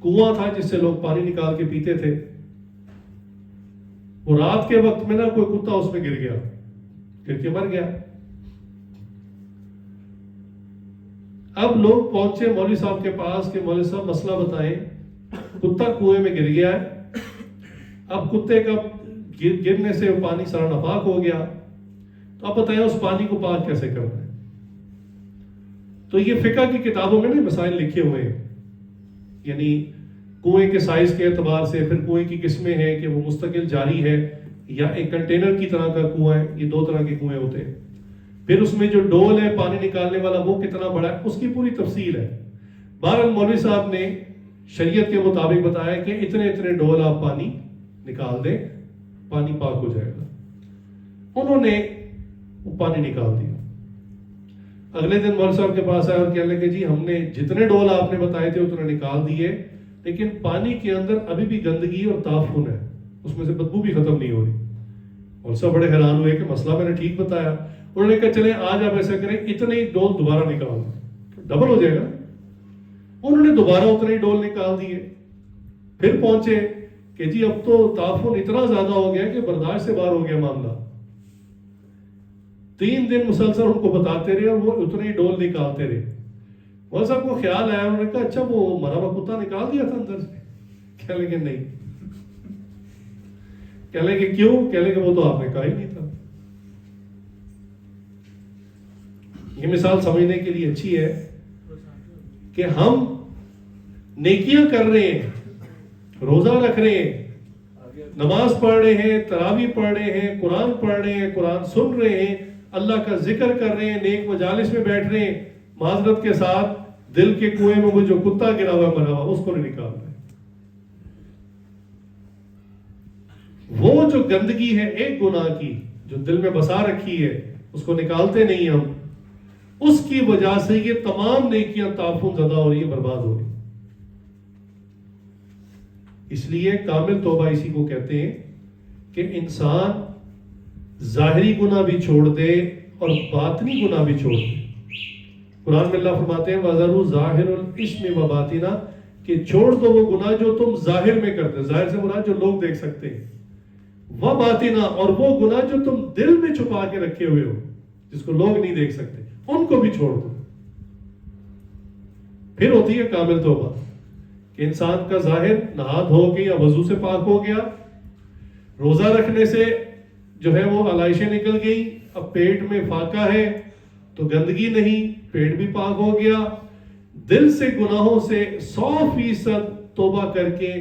کنواں تھا جس سے لوگ پانی نکال کے پیتے تھے. وہ رات کے وقت میں نا کوئی کتا اس میں گر گیا، گر کے مر گیا. اب لوگ پہنچے مولوی صاحب کے پاس کہ مولوی صاحب مسئلہ بتائیں، کتا کنویں میں گر گیا ہے، اب کتے کا گرنے سے پانی سارا ناپاک ہو گیا، تو اب بتائیں اس پانی کو پاک کیسے کرنا ہے. تو یہ فقہ کی کتابوں میں مسائل لکھے ہوئے ہیں، یعنی کنویں کے سائز کے اعتبار سے، پھر کنویں کی قسمیں ہیں کہ وہ مستقل جاری ہے یا ایک کنٹینر کی طرح کا کنواں ہے. یہ دو طرح کے کنویں ہوتے ہیں. پھر اس میں جو ڈول ہے پانی نکالنے والا وہ کتنا بڑا ہے، اس کی پوری تفصیل ہے. بہرحال مولوی صاحب نے شریعت کے مطابق بتایا کہ اتنے اتنے ڈول آپ پانی نکال دیں، پانی پاک ہو جائے گا. انہوں نے وہ پانی نکال دیا. اگلے دن مولوی صاحب کے پاس آئے اور کہنے لگے جی ہم نے جتنے ڈول آپ نے بتائے تھے اتنے نکال دیے، لیکن پانی کے اندر ابھی بھی گندگی اور تعفن ہے، اس میں سے بدبو بھی ختم نہیں ہو رہی. اور سب بڑے حیران ہوئے کہ مسئلہ میں نے ٹھیک بتایا. انہوں نے کہا چلیں آج آپ ایسا کریں، اتنے ہی ڈول دوبارہ نکال دیں، ڈبل ہو جائے گا. انہوں نے دوبارہ اتنے ہی ڈول نکال دیے. پھر پہنچے کہ جی اب تو تعفن اتنا زیادہ ہو گیا کہ برداشت سے باہر ہو گیا معاملہ. 3 دن مسلسل ان کو بتاتے رہے اور وہ اتنے ہی ڈول نکالتے رہے. وہ صاحب کو خیال آیا، انہوں نے کہا اچھا وہ مرا ہوا کتا نکال دیا تھا اندر سے؟ کہنے لگے نہیں. کہنے لگے کیوں؟ کہنے لگے وہ تو آپ نے کہا ہی نہیں تھا. یہ مثال سمجھنے کے لیے اچھی ہے کہ ہم نیکیاں کر رہے ہیں، روزہ رکھ رہے ہیں، نماز پڑھ رہے ہیں، تراویح پڑھ رہے ہیں، قرآن پڑھ رہے ہیں، قرآن سن رہے ہیں، اللہ کا ذکر کر رہے ہیں، نیک مجالس میں بیٹھ رہے ہیں، معذرت کے ساتھ دل کے کنویں میں وہ جو کتا گرا ہوا مرا ہوا اس کو نہیں نکال رہے. وہ جو گندگی ہے ایک گناہ کی جو دل میں بسا رکھی ہے اس کو نکالتے نہیں ہم، اس کی وجہ سے یہ تمام نیکیاں تعفن زدہ ہو رہی ہیں، برباد ہو رہی ہیں. اس لیے کامل توبہ اسی کو کہتے ہیں کہ انسان ظاہری گناہ بھی چھوڑ دے اور باطنی گناہ بھی چھوڑ دے. قرآن میں اللہ فرماتے ہیں وَذَرُوا ظَاهِرَ الْإِثْمِ وَبَاطِنَهُ کہ چھوڑ دو وہ گناہ جو تم ظاہر میں کرتے, ظاہر سے مراد جو لوگ دیکھ سکتے ہیں, وَبَاطِنَهُ اور وہ گناہ جو تم دل میں چھپا کے رکھے ہوئے ہو جس کو لوگ نہیں دیکھ سکتے, ان کو بھی چھوڑ دو. پھر ہوتی ہے کامل توبہ کہ انسان کا ظاہر نہا دھو کے یا وضو سے پاک ہو گیا, روزہ رکھنے سے جو ہے وہ علائشیں نکل گئی, اب پیٹ میں فاقہ ہے تو گندگی نہیں, پیٹ بھی پاک ہو گیا, دل سے گناہوں سے 100% توبہ کر کے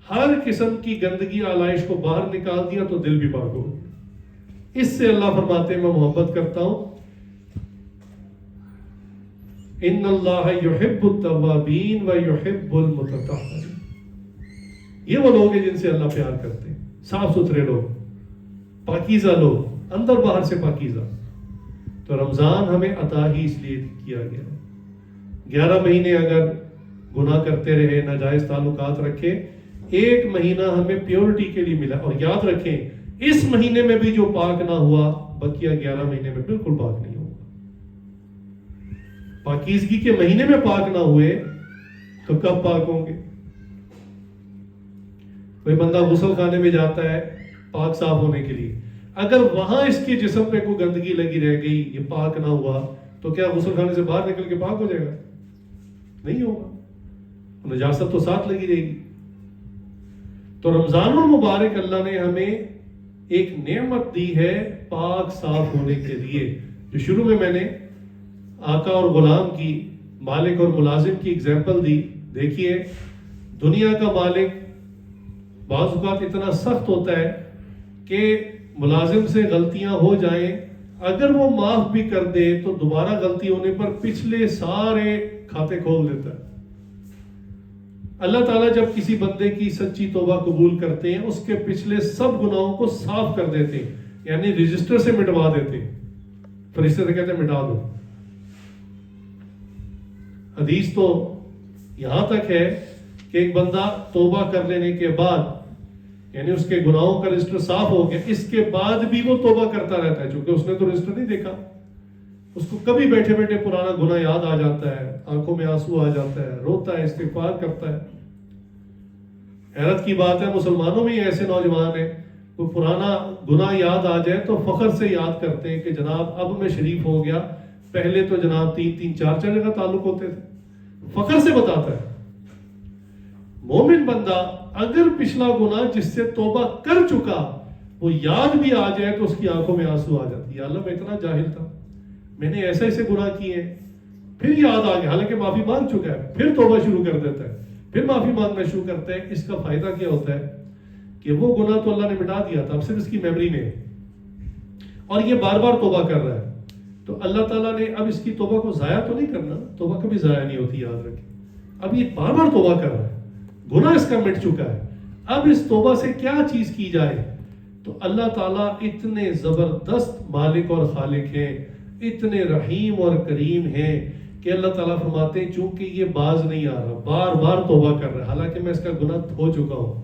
ہر قسم کی گندگی علائش کو باہر نکال دیا تو دل بھی پاک ہو گیا. اس سے اللہ فرماتے ہیں میں محبت کرتا ہوں, ان اللہ یحب التوابین و یحب المتطہرین. یہ وہ لوگ ہیں جن سے اللہ پیار کرتے ہیں, صاف ستھرے لوگ, پاکیزہ لوگ, اندر باہر سے پاکیزہ. تو رمضان ہمیں عطا ہی اس لیے کیا گیا ہے. 11 مہینے اگر گناہ کرتے رہے, ناجائز تعلقات رکھے, 1 مہینہ ہمیں پیورٹی کے لیے ملا. اور یاد رکھیں اس مہینے میں بھی جو پاک نہ ہوا بقیہ 11 مہینے میں بالکل پاک نہیں ہوگا. پاکیزگی کے مہینے میں پاک نہ ہوئے تو کب پاک ہوں گے؟ کوئی بندہ غسل خانے میں جاتا ہے پاک صاف ہونے کے لیے, اگر وہاں اس کے جسم پہ کوئی گندگی لگی رہ گئی, یہ پاک نہ ہوا, تو کیا غسل خانے سے باہر نکل کے پاک ہو جائے گا؟ نہیں ہوگا, نجاست تو ساتھ لگی رہے گی. تو رمضان المبارک اللہ نے ہمیں ایک نعمت دی ہے پاک صاف ہونے کے لیے. جو شروع میں نے آقا اور غلام کی, مالک اور ملازم کی اگزامپل دی. دیکھیے دنیا کا مالک بعض اوقات اتنا سخت ہوتا ہے کہ ملازم سے غلطیاں ہو جائیں, اگر وہ معاف بھی کر دے تو دوبارہ غلطی ہونے پر پچھلے سارے کھاتے کھول دیتا ہے. اللہ تعالیٰ جب کسی بندے کی سچی توبہ قبول کرتے ہیں اس کے پچھلے سب گناہوں کو صاف کر دیتے ہیں, یعنی رجسٹر سے مٹوا دیتے ہیں. فرشتے سے کہتے ہیں مٹا دو. حدیث تو یہاں تک ہے کہ ایک بندہ توبہ کر لینے کے بعد, یعنی اس کے گناہوں کا رجسٹر صاف ہو گیا, اس کے بعد بھی وہ توبہ کرتا رہتا ہے, چونکہ اس نے تو رجسٹر نہیں دیکھا. اس کو کبھی بیٹھے بیٹھے پرانا گناہ یاد آ جاتا ہے, آنکھوں میں آنسو آ جاتا ہے, روتا ہے, استغفار کرتا ہے. حیرت کی بات ہے مسلمانوں میں ایسے نوجوان ہیں, کوئی پرانا گناہ یاد آ جائے تو فخر سے یاد کرتے ہیں کہ جناب اب میں شریف ہو گیا, پہلے تو جناب 3 4 جگہ تعلق ہوتے تھے. فخر سے بتاتا ہے. مومن بندہ اگر پچھلا گناہ جس سے توبہ کر چکا وہ یاد بھی آ جائے تو اس کی آنکھوں میں آنسو آ جاتی ہے, اللہ میں اتنا جاہل تھا, میں نے ایسے ایسے گناہ کیے ہیں. پھر یاد آ گیا, حالانکہ معافی مانگ چکا ہے, پھر توبہ شروع کر دیتا ہے, پھر معافی مانگنا شروع کرتا ہے. اس کا فائدہ کیا ہوتا ہے کہ وہ گناہ تو اللہ نے مٹا دیا تھا, اب صرف اس کی میموری میں ہے, اور یہ بار بار توبہ کر رہا ہے. تو اللہ تعالیٰ نے اب اس کی توبہ کو ضائع تو نہیں کرنا, توبہ کبھی ضائع نہیں ہوتی, یاد رکھیں. اب یہ بار بار توبہ کر رہا ہے, گناہ اس کا مٹ چکا ہے, اب اس توبہ سے کیا چیز کی جائے؟ تو اللہ تعالیٰ اتنے زبردست مالک اور خالق ہیں, اتنے رحیم اور کریم ہیں کہ اللہ تعالیٰ فرماتے ہیں چونکہ یہ باز نہیں آ رہا, بار بار توبہ کر رہا ہے, حالانکہ میں اس کا گناہ دھو چکا ہوں,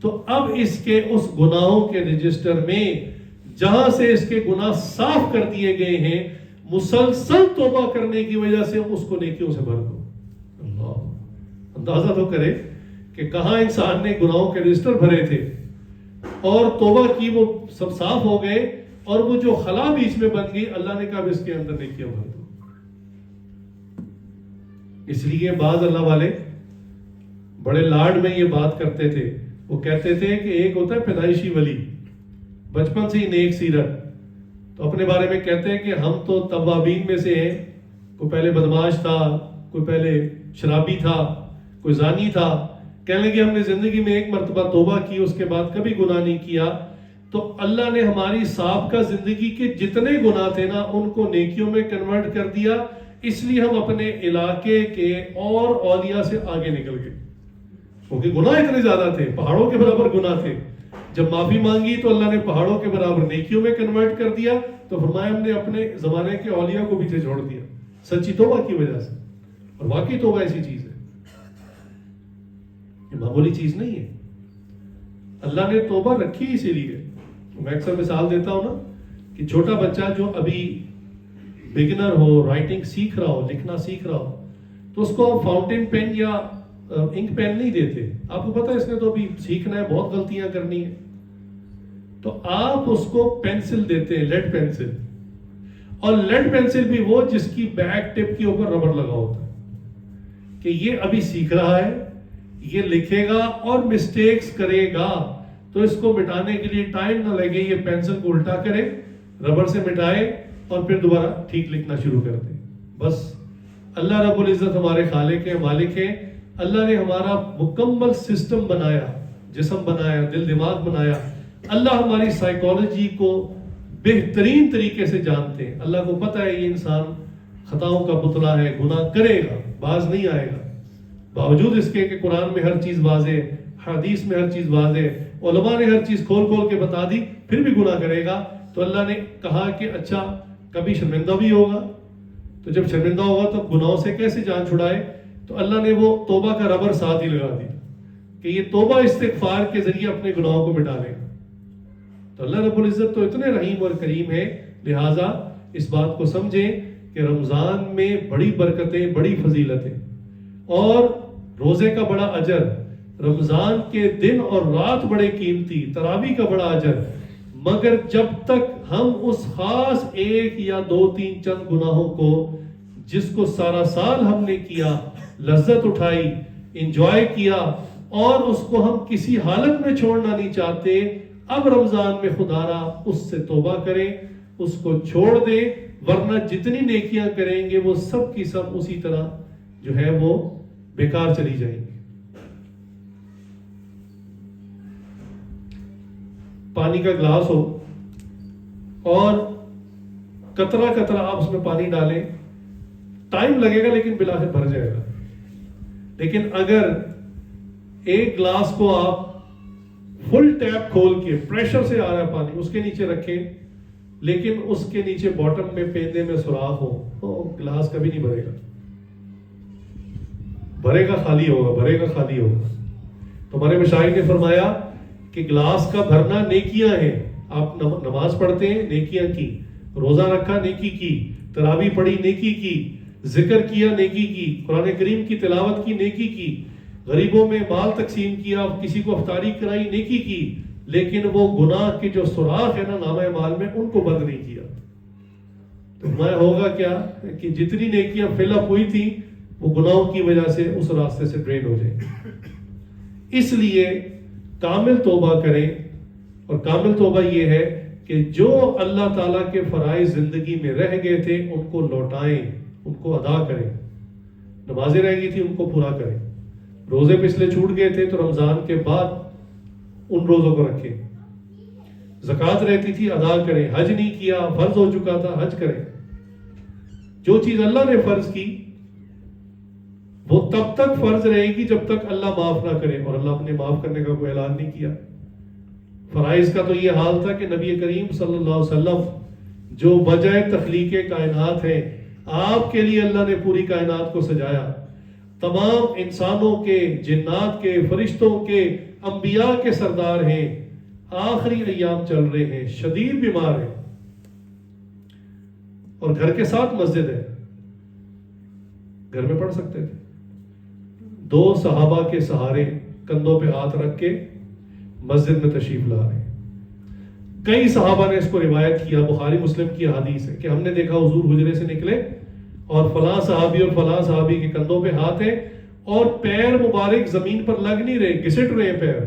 تو اب اس کے اس گناہوں کے رجسٹر میں جہاں سے اس کے گناہ صاف کر دیے گئے ہیں, مسلسل توبہ کرنے کی وجہ سے اس کو نیکیوں سے بھر دو. اللہ اندازہ تو کرے کہ کہاں انسان نے گناہوں کے رجسٹر بھرے تھے اور توبہ کی, وہ سب صاف ہو گئے, اور وہ جو خلا بیچ میں بن گئی اللہ نے کہا اس کے اندر نیکیاں بھر دو. اس لیے بعض اللہ والے بڑے لاڈ میں یہ بات کرتے تھے. وہ کہتے تھے کہ ایک ہوتا ہے پیدائشی ولی, بچپن سے ہی نیک سیرت, تو اپنے بارے میں کہتے ہیں کہ ہم تو توابین میں سے ہیں. کوئی پہلے بدماش تھا, کوئی پہلے شرابی تھا, کوئی زانی تھا, کہنے لگے ہم نے زندگی میں ایک مرتبہ توبہ کی, اس کے بعد کبھی گناہ نہیں کیا. تو اللہ نے ہماری سابقہ زندگی کے جتنے گناہ تھے نا ان کو نیکیوں میں کنورٹ کر دیا, اس لیے ہم اپنے علاقے کے اور اولیاء سے آگے نکل گئے, کیونکہ گناہ اتنے زیادہ تھے, پہاڑوں کے برابر گناہ تھے. جب معافی مانگی تو اللہ نے پہاڑوں کے برابر نیکیوں میں کنورٹ کر دیا. تو فرمایا ہم نے اپنے زمانے کے اولیاء کو پیچھے چھوڑ دیا سچی توبہ کی وجہ سے. اور واقعی توبہ ایسی چیز ہے, یہ معمولی چیز نہیں ہے. اللہ نے توبہ رکھی اسی لیے. میں اکثر مثال دیتا ہوں نا کہ چھوٹا بچہ جو ابھی بگنر ہو، رائٹنگ سیکھ رہا ہو، لکھنا سیکھ رہا ہو، تو اس کو فاؤنٹین پین یا انک پین نہیں دیتے. آپ کو پتا ہے اس نے تو ابھی سیکھنا ہے، بہت غلطیاں کرنی ہیں، تو آپ اس کو پینسل دیتے ہیں، لیڈ پینسل. اور لیڈ پینسل بھی وہ جس کی بیک ٹپ کے اوپر ربڑ لگا ہوتا ہے کہ یہ ابھی سیکھ رہا ہے، یہ لکھے گا اور مسٹیکس کرے گا، تو اس کو مٹانے کے لیے ٹائم نہ لگے، یہ پینسل کو الٹا کرے، ربڑ سے مٹائے اور پھر دوبارہ ٹھیک لکھنا شروع کر دے. بس اللہ رب العزت ہمارے خالق ہیں، مالک ہیں. اللہ نے ہمارا مکمل سسٹم بنایا، جسم بنایا، دل دماغ بنایا. اللہ ہماری سائیکالوجی کو بہترین طریقے سے جانتے ہیں. اللہ کو پتہ ہے یہ انسان خطاؤں کا پتلا ہے، گناہ کرے گا، باز نہیں آئے گا. باوجود اس کے کہ قرآن میں ہر چیز واضح، حدیث میں ہر چیز واضح، علماء نے ہر چیز کھول کھول کے بتا دی، پھر بھی گناہ کرے گا. تو اللہ نے کہا کہ اچھا کبھی شرمندہ بھی ہوگا، تو جب شرمندہ ہوگا تو گناہوں سے کیسے جان چھڑائے؟ تو اللہ نے وہ توبہ کا ربر ساتھ ہی لگا دیا کہ یہ توبہ استغفار کے ذریعے اپنے گناہوں کو مٹا لے گا. تو اللہ رب العزت تو اتنے رحیم اور کریم ہے، لہٰذا اس بات کو سمجھیں کہ رمضان میں بڑی برکتیں، بڑی فضیلتیں اور روزے کا بڑا اجر، رمضان کے دن اور رات بڑے قیمتی، تراویح کا بڑا اجر. مگر جب تک ہم اس خاص ایک یا دو تین چند گناہوں کو جس کو سارا سال ہم نے کیا، لذت اٹھائی، انجوائے کیا، اور اس کو ہم کسی حالت میں چھوڑنا نہیں چاہتے، اب رمضان میں خدا را اس سے توبہ کریں، اس کو چھوڑ دیں، ورنہ جتنی نیکیاں کریں گے وہ سب کی سب اسی طرح جو ہے وہ بیکار چلی جائیں گی. پانی کا گلاس ہو اور قطرہ قطرہ آپ اس میں پانی ڈالیں، ٹائم لگے گا لیکن بالآخر بھر جائے گا. لیکن اگر ایک گلاس کو آپ فل ٹیپ کھول کے پریشر سے آ رہا ہے پانی، اس کے نیچے رکھیں، لیکن اس کے نیچے باٹم میں پیندے میں سوراخ ہو، تو گلاس کبھی نہیں بھرے گا، بھرے گا خالی ہوگا، بھرے گا خالی ہوگا. تو ہمارے مشاہد نے فرمایا کہ گلاس کا بھرنا نیکیاں ہیں. آپ نماز پڑھتے ہیں، نیکیاں کی، روزہ رکھا، نیکی کی، تراویح پڑھی، نیکی کی، ذکر کیا، نیکی کی، قرآن کریم کی تلاوت کی، نیکی کی، غریبوں میں مال تقسیم کیا، کسی کو افطاری کرائی، نیکی کی. لیکن وہ گناہ کے جو سوراخ ہے نا نامہ مال میں، ان کو بند نہیں کیا. تو میں ہوگا کیا کہ جتنی نیکیاں فل اپ ہوئی تھی وہ گناہوں کی وجہ سے اس راستے سے ڈرین ہو جائیں. اس لیے کامل توبہ کریں، اور کامل توبہ یہ ہے کہ جو اللہ تعالیٰ کے فرائض زندگی میں رہ گئے تھے ان کو لوٹائیں، ان کو ادا کریں. نمازیں رہ گئی تھی ان کو پورا کریں، روزے پچھلے چھوٹ گئے تھے تو رمضان کے بعد ان روزوں کو رکھیں. زکوٰۃ رہتی تھی ادا کریں، حج نہیں کیا، فرض ہو چکا تھا، حج کریں. جو چیز اللہ نے فرض کی وہ تب تک فرض رہے گی جب تک اللہ معاف نہ کرے، اور اللہ نے معاف کرنے کا کوئی اعلان نہیں کیا. فرائض کا تو یہ حال تھا کہ نبی کریم صلی اللہ علیہ وسلم جو وجہ تخلیق کائنات ہے، آپ کے لیے اللہ نے پوری کائنات کو سجایا، تمام انسانوں کے، جنات کے، فرشتوں کے، انبیاء کے سردار ہیں، آخری ایام چل رہے ہیں، شدید بیمار ہیں، اور گھر کے ساتھ مسجد ہے، گھر میں پڑھ سکتے تھے. 2 صحابہ کے سہارے کندھوں پہ ہاتھ رکھ کے مسجد میں تشریف لا رہے ہیں. کئی صحابہ نے اس کو روایت کیا، بخاری مسلم کی حدیث ہے کہ ہم نے دیکھا حضور حجرے سے نکلے اور فلاں صحابی اور فلاں صحابی کے کندھوں پہ ہاتھ ہیں اور پیر مبارک زمین پر لگ نہیں رہے، گھسٹ رہے ہیں پیر.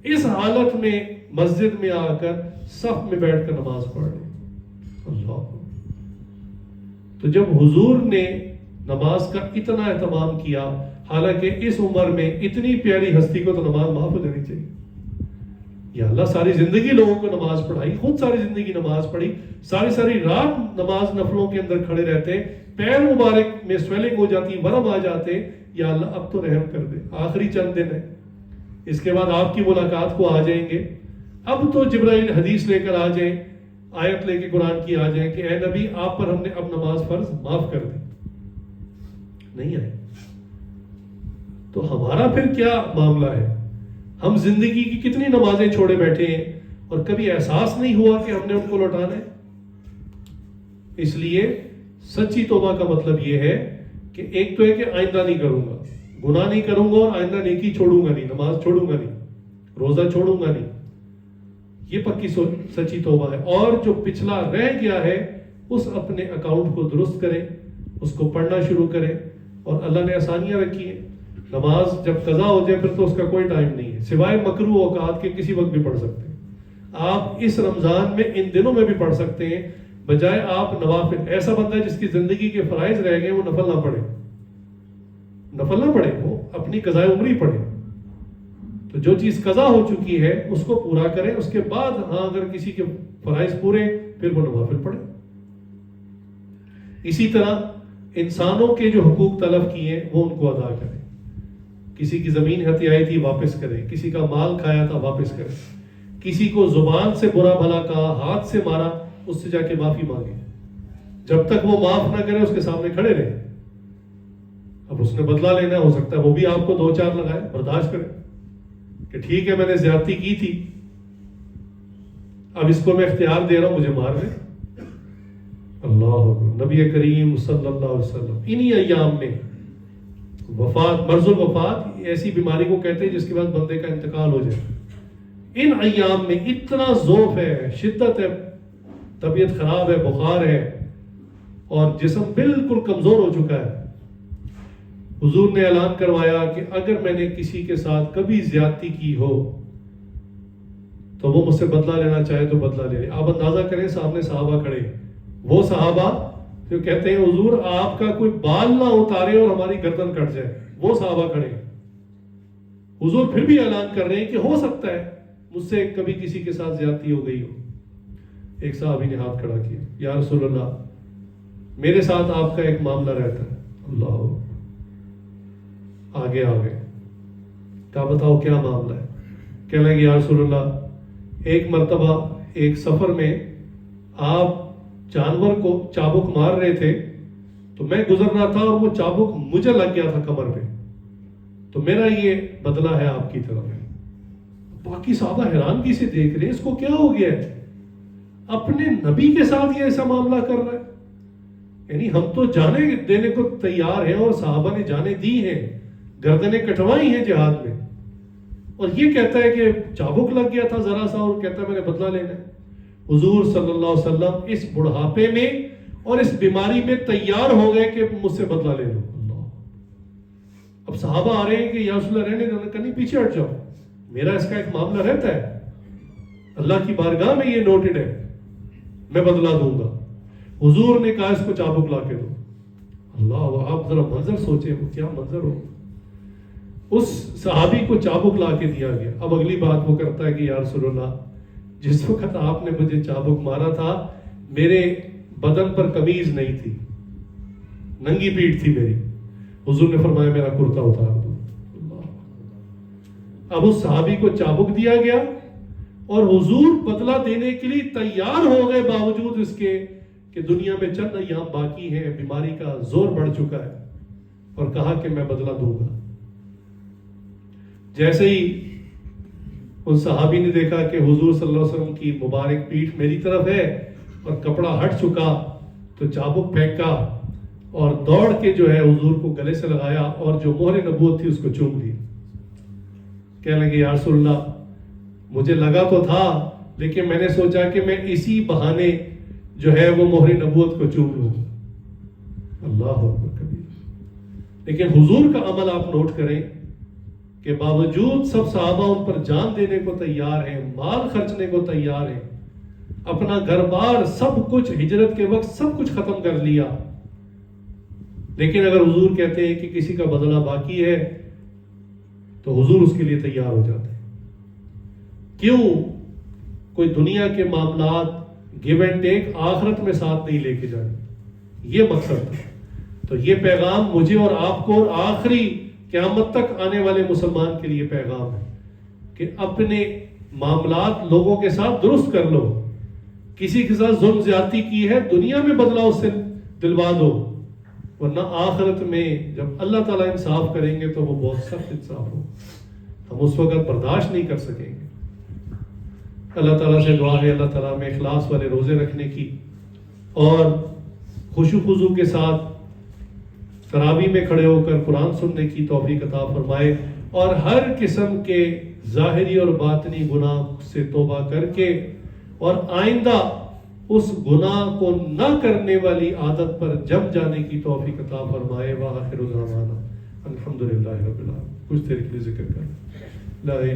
اس حالت میں مسجد میں آ کر صف میں بیٹھ کر نماز پڑھ رہے. اللہ. تو جب حضور نے نماز کا اتنا اہتمام کیا، حالانکہ اس عمر میں اتنی پیاری ہستی کو تو نماز معاف ہو جانی چاہیے. یا اللہ ساری زندگی لوگوں کو نماز پڑھائی، خود ساری زندگی نماز پڑھی، ساری رات نماز نفلوں کے اندر کھڑے رہتے، پیر مبارک میں سویلنگ ہو جاتی، ورم آ جاتے. یا اللہ اب تو رحم کر دے، آخری چند دن ہے، اس کے بعد آپ کی ملاقات کو آ جائیں گے، اب تو جبرائیل حدیث لے کر آ جائیں، آیت لے کے قرآن کی آ جائیں کہ اے نبی آپ پر ہم نے اب نماز فرض معاف کر دی. نہیں آئے تو ہمارا پھر کیا معاملہ ہے؟ ہم زندگی کی کتنی نمازیں چھوڑے بیٹھے ہیں اور کبھی احساس نہیں ہوا کہ ہم نے ان کو لوٹانا ہے. اس لیے سچی توبہ کا مطلب یہ ہے کہ ایک تو ہے کہ آئندہ نہیں کروں گا، گناہ نہیں کروں گا، اور آئندہ نیکی چھوڑوں گا نہیں، نماز چھوڑوں گا نہیں، روزہ چھوڑوں گا نہیں. یہ پکی سچی توبہ ہے. اور جو پچھلا رہ گیا ہے اس اپنے اکاؤنٹ کو درست کریں، اس کو پڑھنا شروع کریں. اور اللہ نے آسانیاں رکھی ہیں. نماز جب قضا ہو جائے پھر تو اس کا کوئی ٹائم نہیں ہے، سوائے مکروہ اوقات کے کسی وقت بھی پڑھ سکتے ہیں. آپ اس رمضان میں ان دنوں میں بھی پڑھ سکتے ہیں، بجائے آپ نوافل. ایسا بندہ جس کی زندگی کے فرائض رہ گئے وہ نفل نہ پڑھے، نفل نہ پڑھے، وہ اپنی قضاء عمری پڑھے. تو جو چیز قضا ہو چکی ہے اس کو پورا کریں، اس کے بعد ہاں اگر کسی کے فرائض پورے پھر وہ نوافل پڑھے. اسی طرح انسانوں کے جو حقوق تلف کیے وہ ان کو ادا کریں. کسی کی زمین ہتھیائی تھی واپس کریں، کسی کا مال کھایا تھا واپس کریں، کسی کو زبان سے برا بھلا کہا، ہاتھ سے مارا، اس سے جا کے معافی مانگے. جب تک وہ معاف نہ کرے اس کے سامنے کھڑے رہے. اب اس نے بدلہ لینا، ہو سکتا ہے وہ بھی آپ کو 2-4 لگائے، برداشت کرے کہ ٹھیک ہے میں نے زیادتی کی تھی، اب اس کو میں اختیار دے رہا ہوں، مجھے مار دے. اللہ اکبر. نبی کریم صلی اللہ علیہ وسلم انہی ایام میں وفات، مرض الوفات ایسی بیماری کو کہتے ہیں جس کے بعد بندے کا انتقال ہو جائے، ان ایام میں اتنا ذوف ہے، شدت ہے، طبیعت خراب ہے، بخار ہے اور جسم بالکل کمزور ہو چکا ہے. حضور نے اعلان کروایا کہ اگر میں نے کسی کے ساتھ کبھی زیادتی کی ہو تو وہ مجھ سے بدلہ لینا چاہے تو بدلہ لے لے. آپ اندازہ کریں سامنے صحابہ کھڑے، وہ صحابہ جو کہتے ہیں حضور آپ کا کوئی بال نہ اتارے اور ہماری گردن کٹ جائے، وہ صحابہ کھڑے. حضور پھر بھی اعلان کر رہے ہیں کہ ہو سکتا ہے مجھ سے کبھی کسی کے ساتھ زیادتی ہو گئی ہو. ایک صحابی نے ہاتھ کھڑا کیا، یا رسول اللہ میرے ساتھ آپ کا ایک معاملہ رہتا ہے. اللہ آگے کہا بتاؤ کیا معاملہ ہے. کہنے لگے یا رسول اللہ ایک مرتبہ ایک سفر میں آپ جانور کو چابک مار رہے تھے تو میں گزر رہا تھا اور وہ چابک مجھے لگ گیا تھا کمر پہ، تو میرا یہ بدلہ ہے آپ کی طرف. باقی صحابہ حیرانگی سے دیکھ رہے ہیں اس کو کیا ہو گیا ہے، اپنے نبی کے ساتھ یہ ایسا معاملہ کر رہا ہے. یعنی ہم تو جانے دینے کو تیار ہیں اور صحابہ نے جانے دی ہیں، گردنیں کٹوائی ہیں جہاد میں، اور یہ کہتا ہے کہ چابک لگ گیا تھا ذرا سا اور کہتا ہے میں نے بدلہ لینا ہے. حضور صلی اللہ علیہ وسلم اس بڑھاپے میں اور اس بیماری میں تیار ہو گئے کہ مجھ سے بدلہ لے لو. اللہ. اب صحابہ آ رہے ہیں کہ یا رسول اللہ رہنے دو، نہیں پیچھے ہٹ جاؤ، میرا اس کا ایک معاملہ رہتا ہے، اللہ کی بارگاہ میں یہ نوٹڈ ہے، میں بدلہ دوں گا. حضور نے کہا اس کو چابک لا کے دو. اللہ. آپ ذرا منظر سوچیں وہ کیا منظر ہو. اس صحابی کو چابک لا کے دیا گیا. اب اگلی بات وہ کرتا ہے کہ یا رسول اللہ جس وقت آپ نے مجھے چابک مارا تھا میرے بدن پر قمیض نہیں تھی، ننگی پیٹھ تھی میری. حضور نے فرمایا میرا کرتا اتار دو. اب اس صحابی کو چابک دیا گیا اور حضور بدلہ دینے کے لیے تیار ہو گئے باوجود اس کے کہ دنیا میں چند ایام باقی ہیں، بیماری کا زور بڑھ چکا ہے، اور کہا کہ میں بدلہ دوں گا. جیسے ہی ان صحابی نے دیکھا کہ حضور صلی اللہ علیہ وسلم کی مبارک پیٹھ میری طرف ہے اور کپڑا ہٹ چکا تو چابک پھینکا اور دوڑ کے جو ہے حضور کو گلے سے لگایا اور جو مہر نبوت تھی اس کو چوم لی. کہنے لگے یا رسول اللہ مجھے لگا تو تھا لیکن میں نے سوچا کہ میں اسی بہانے جو ہے وہ مہر نبوت کو چوم لوں. اللہ اکبر کبیر. لیکن حضور کا عمل آپ نوٹ کریں کہ باوجود سب صحابہ ان پر جان دینے کو تیار ہیں، مال خرچنے کو تیار ہیں، اپنا گھر بار سب کچھ ہجرت کے وقت سب کچھ ختم کر لیا، لیکن اگر حضور کہتے ہیں کہ کسی کا بدلہ باقی ہے تو حضور اس کے لیے تیار ہو جاتے ہیں. کیوں؟ کوئی دنیا کے معاملات گیو اینڈ ٹیک آخرت میں ساتھ نہیں لے کے جانے، یہ مقصد تھا. تو یہ پیغام مجھے اور آپ کو اور آخری قیامت تک آنے والے مسلمان کے لیے پیغام ہے کہ اپنے معاملات لوگوں کے ساتھ درست کر لو. کسی کے ساتھ ظلم زیادتی کی ہے دنیا میں بدلہ اس سے دلوا دو، ورنہ آخرت میں جب اللہ تعالیٰ انصاف کریں گے تو وہ بہت سخت انصاف ہو. ہم اس وقت برداشت نہیں کر سکیں گے. اللہ تعالیٰ سے دعا ہے اللہ تعالیٰ میں اخلاص والے روزے رکھنے کی اور خشوع خضوع کے ساتھ تراویح میں کھڑے ہو کر قرآن سننے کی توفیق عطا فرمائے، اور ہر قسم کے ظاہری اور باطنی گناہ سے توبہ کر کے اور آئندہ اس گناہ کو نہ کرنے والی عادت پر جم جانے کی توفیق عطا فرمائے. وآخر دعوانا الحمدللہ رب العالمین. کچھ دیر کے لیے ذکر کریں لا الہ